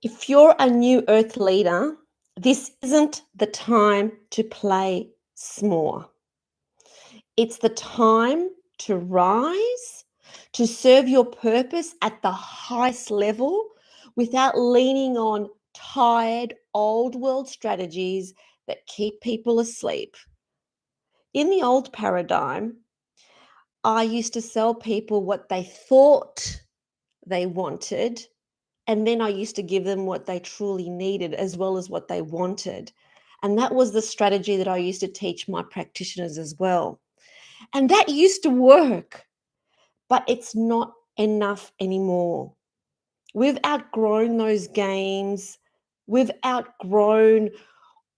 If you're a new earth leader, this isn't the time to play small. It's the time to rise, to serve your purpose at the highest level without leaning on tired old world strategies that keep people asleep. In the old paradigm, I used to sell people what they thought they wanted, and then I used to give them what they truly needed as well as what they wanted. And that was the strategy that I used to teach my practitioners as well. And that used to work, but it's not enough anymore. We've outgrown those games. We've outgrown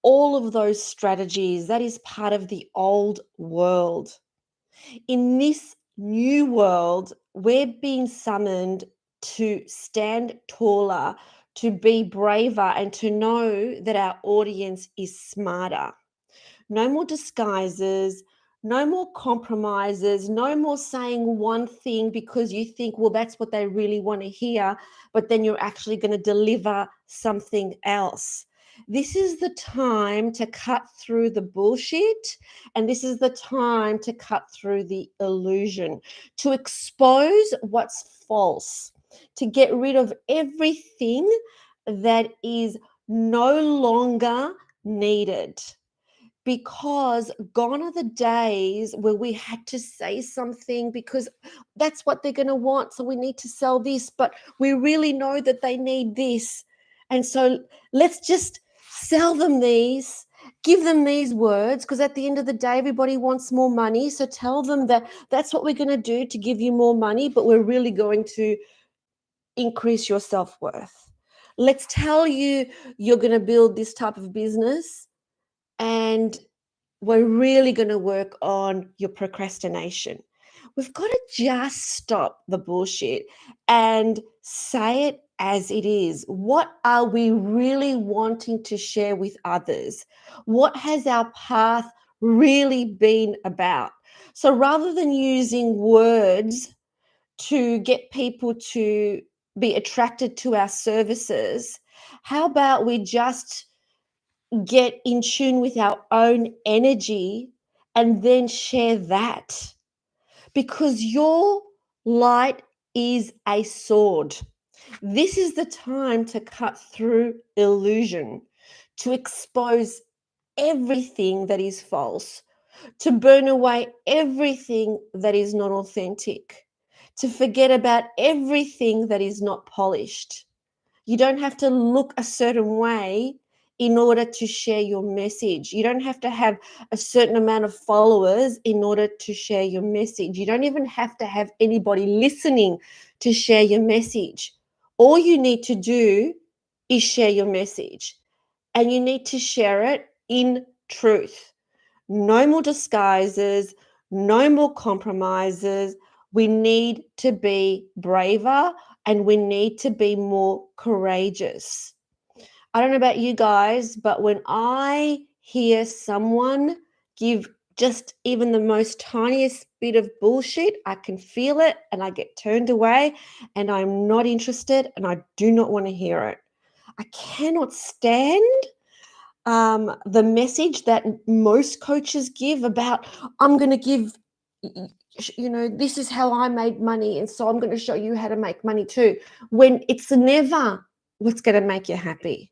all of those strategies. That is part of the old world. In this new world, we're being summoned to stand taller, to be braver, and to know that our audience is smarter. No more disguises, no more compromises, no more saying one thing because you think, well, that's what they really want to hear, but then you're actually going to deliver something else. This is the time to cut through the bullshit, and this is the time to cut through the illusion, to expose what's false, to get rid of everything that is no longer needed, because gone are the days where we had to say something because that's what they're going to want. So we need to sell this, but we really know that they need this. And so let's just sell them these, give them these words, because at the end of the day, everybody wants more money. So tell them that that's what we're going to do to give you more money, but we're really going to increase your self-worth. Let's tell you you're going to build this type of business, and we're really going to work on your procrastination. We've got to just stop the bullshit and say it as it is. What are we really wanting to share with others? What has our path really been about? So rather than using words to get people to be attracted to our services, how about we just get in tune with our own energy and then share that? Because your light is a sword. This is the time to cut through illusion, to expose everything that is false, to burn away everything that is not authentic, to forget about everything that is not polished. You don't have to look a certain way in order to share your message. You don't have to have a certain amount of followers in order to share your message. You don't even have to have anybody listening to share your message. All you need to do is share your message, and you need to share it in truth. No more disguises, no more compromises. We need to be braver, and we need to be more courageous. I don't know about you guys, but when I hear someone give just even the most tiniest bit of bullshit, I can feel it and I get turned away and I'm not interested and I do not want to hear it. I cannot stand the message that most coaches give about, I'm going to give, this is how I made money, and so I'm going to show you how to make money too, when it's never what's going to make you happy.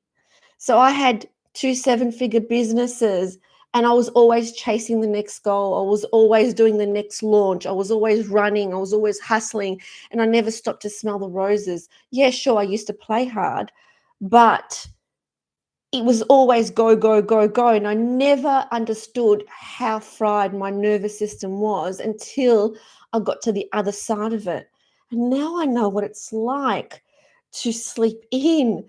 So I had 2 7-figure businesses, and I was always chasing the next goal. I was always doing the next launch. I was always running. I was always hustling, and I never stopped to smell the roses. Yeah, sure, I used to play hard, but it was always go, go, go, go. And I never understood how fried my nervous system was until I got to the other side of it. And now I know what it's like to sleep in,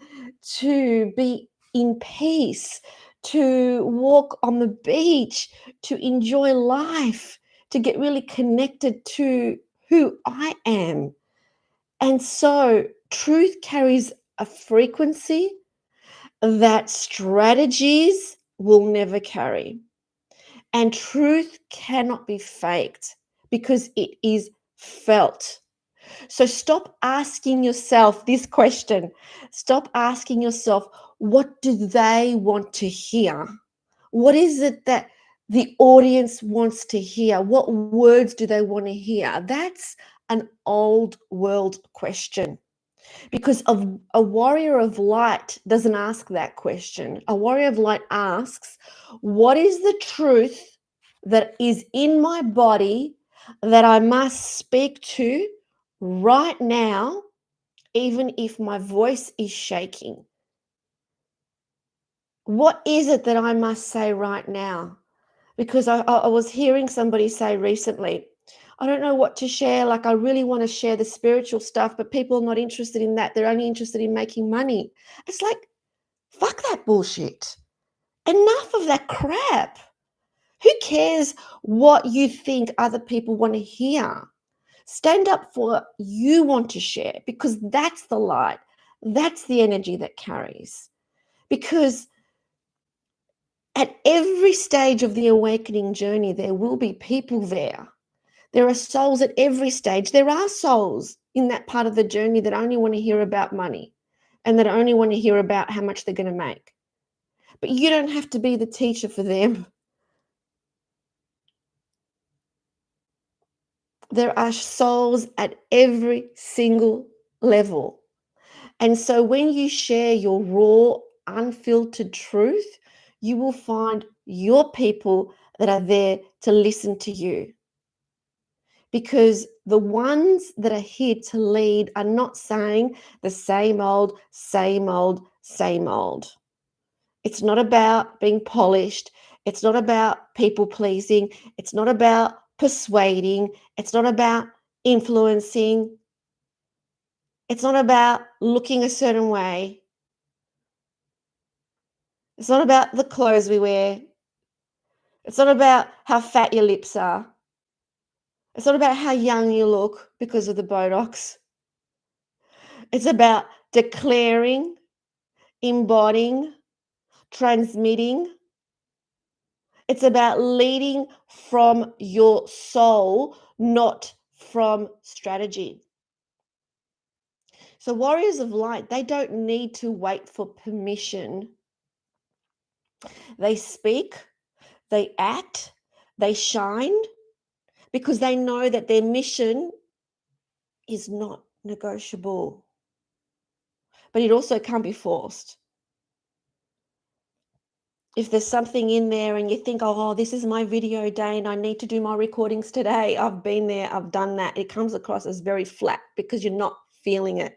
to be in peace, to walk on the beach, to enjoy life, to get really connected to who I am. And so truth carries a frequency that strategies will never carry. And truth cannot be faked because it is felt. So stop asking yourself this question. Stop asking yourself, what do they want to hear? What is it that the audience wants to hear? What words do they want to hear? That's an old world question, because a warrior of light doesn't ask that question. A warrior of light asks, what is the truth that is in my body that I must speak to right now, even if my voice is shaking? What is it that I must say right now? Because I was hearing somebody say recently, I don't know what to share. Like, I really want to share the spiritual stuff, but people are not interested in that. They're only interested in making money. It's like, fuck that bullshit. Enough of that crap. Who cares what you think other people want to hear? Stand up for what you want to share, because that's the light. That's the energy that carries. Because at every stage of the awakening journey, there will be people there. There are souls at every stage. There are souls in that part of the journey that only want to hear about money and that only want to hear about how much they're going to make. But you don't have to be the teacher for them. There are souls at every single level. And so when you share your raw, unfiltered truth, you will find your people that are there to listen to you. Because the ones that are here to lead are not saying the same old, same old, same old. It's not about being polished. It's not about people pleasing. It's not about persuading. It's not about influencing. It's not about looking a certain way. It's not about the clothes we wear. It's not about how fat your lips are. It's not about how young you look because of the Botox. It's about declaring, embodying, transmitting. It's about leading from your soul, not from strategy. So warriors of light, they don't need to wait for permission. They speak, they act, they shine, because they know that their mission is not negotiable. But it also can't be forced. If there's something in there and you think, oh, this is my video day and I need to do my recordings today, I've been there, I've done that. It comes across as very flat because you're not feeling it.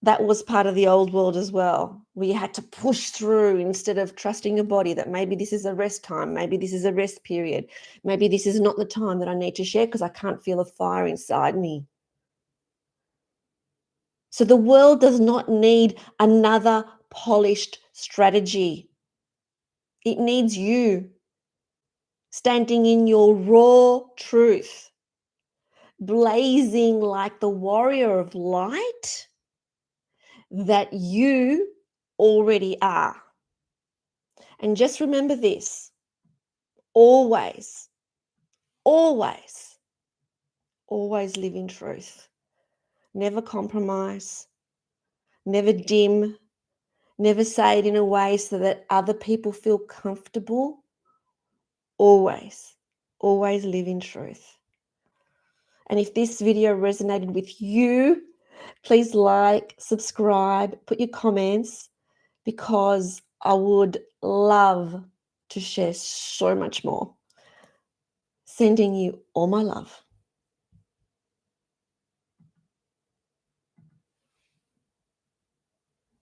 That was part of the old world as well, where you had to push through instead of trusting your body that maybe this is a rest time, maybe this is a rest period, maybe this is not the time that I need to share because I can't feel a fire inside me. So the world does not need another polished strategy. It needs you standing in your raw truth, blazing like the warrior of light that you already are. And just remember this, always, always, always live in truth. Never compromise, never dim, never say it in a way so that other people feel comfortable. Always, always live in truth. And if this video resonated with you, please like, subscribe, put your comments, because I would love to share so much more. Sending you all my love.